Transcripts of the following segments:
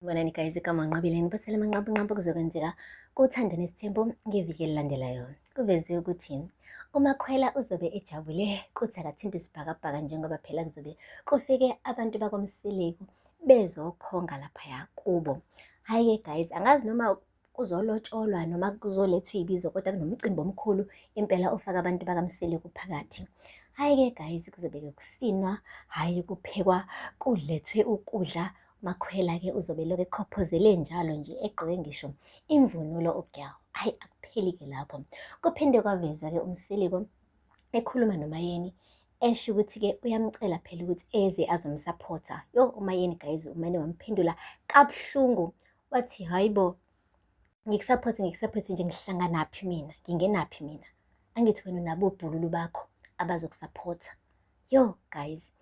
Bonani guys, igama Nqabileni basele amanqabu kuzokwenzeka kuthando nesithembu ngeviki elilandelayo. Kuveziwe ukuthi uMakhwela uzobe ejabule kuthi akathinta isibhakabhaka njengoba phela kuzobe kufike abantu bakwamsiliku bezokhonga laphaya kubo. Hhayi-ke guys, angazi noma kuzolotsholwa noma kuzolethwa iy'bizo kodwa kunomcimbi omkhulu impela ofaka abantu bakamsiliku phakathi. Hhayi-ke guys, kuzobe kusinwa, hhayi kuphekwa, kulethwe ukudla. Makhwela-ke uzobe lokhu ekhophozele njalo nje egqoke ngisho imvunulo ogyawo. Hhayi, akupheli-ke lapho. Kuphinde kwaveza-ke uMsiliku ekhuluma noMayeni esho ukuthi-ke uyamcela phela ukuthi eze azomsaphotha. Yo, uMayeni guys, uMayeni wamphendula kabuhlungu wathi, hhayi bo, ngikusaphothe nje, ngihlanganaphi mina, ngingenaphi mina? Angithi wena unabo obhululu bakho abazokusaphotha. Yo guys,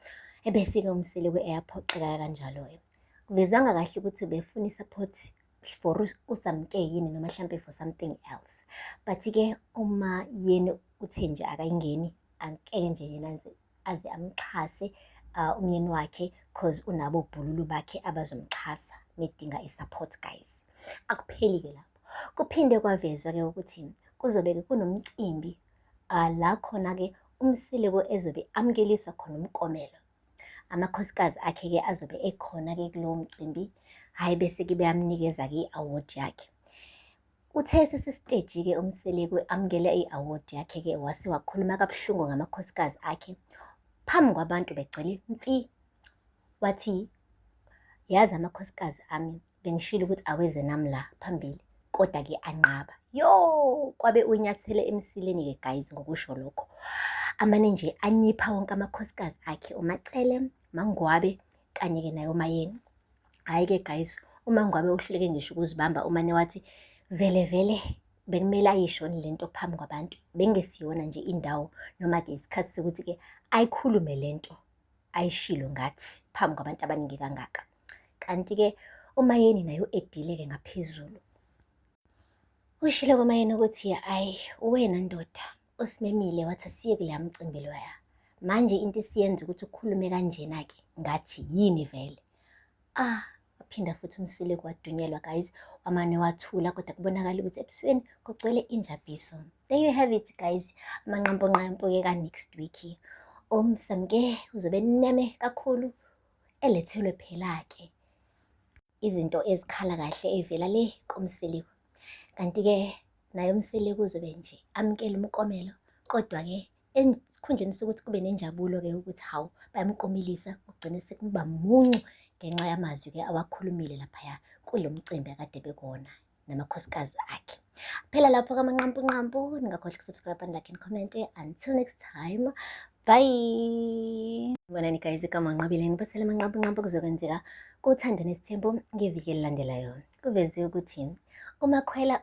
ebese-ke uMsiliku eyaphoxeka kanjalo-ke. Kuvezwanga kahle ukuthi befuna i-support for uSamke yini noma mhlampe for something else. But-ke uma yena uthe nje akayingeni, angeke nje yena aze amxhase umyeni wakhe cause unabo obhululu bakhe abazomxhasa medinga i-support guys. Akupheli-ke lapho. Kuphinde kwavezwa-ke ukuthi kuzobe-ke kunomcimbi la khona-ke uMsiliku ezobe amukelisa khona umklomelo. Amakhosikazi akhe-ke azobe ekhona-ke kulowo mcimbi. Hhayi, bese-ke beyamnikeza-ke i-award yakhe. Uthe esesesiteji-ke uMsiliku amukele i-award yakhe-ke wase wakhuluma kabuhlungu ngamakhosikazi akhe phambi kwabantu begcwele mfi. Wathi, yazi amakhosikazi ami, bengishilo ukuthi aweze nami la phambili, kodwa-ke anqaba. Yo, kwabe unyathele emsileni-ke guys ngokusho lokho. Amane nje anyipha wonke amakhosikazi akhe, uMacele, Mangwabe kanye-ke naye uMayeni. Hhayi-ke guys, uMangwabe uhluleke ngisho ukuzibamba. Umane wathi vele bekumele ayishoni lento phambi kwabantu, bengesiyona nje indawo noma-ke isikhathi sokuthi-ke ayikhulume lento ayishilo ngathi phambi kwabantu abaningi kangaka. Kanti-ke uMayeni naye u-edile-ke ngaphezulu. Ushilo kuMayeni ukuthi ayi, wena ndoda usimemile wathi asiye kuleya mcimbi loya. Manje into isiyenza ukuthi ukhulume kanjena-ke ngathi yini vele? Waphinda futhi uMsiliku wadunyelwa guys, wamane wathula kodwa kubonakala ukuthi ebusweni kugcwele injabuliso. There you have it guys, amanqamponqampo-ke ka-next week. UMsamke uzobe neme kakhulu elethelwe phela-ke izinto ezikhala kahle ey'vela le kuMsiliku. Kanti-ke naye uMsiliku uzobe nje amukela umklomelo, kodwa-ke esikhundleni sokuthi kube nenjabulo-ke ukuthi hawu bayamklomelisa, kugcine sekuba muncu ngenxa yamazwi-ke awakhulumile laphaya kulo mcimbi akade bekuwona namakhosikazi akhe. Phela lapho-ke amanqampunqampu, ningakhohlwa ukusubscribe, like and comment. Until next time, bye. Bonani guys, igama Nqabileni basele amanqampunqampu kuzokwenzeka kuthando nesithembu ngeviki elilandelayo. Kuveziwe ukuthi uMakhwela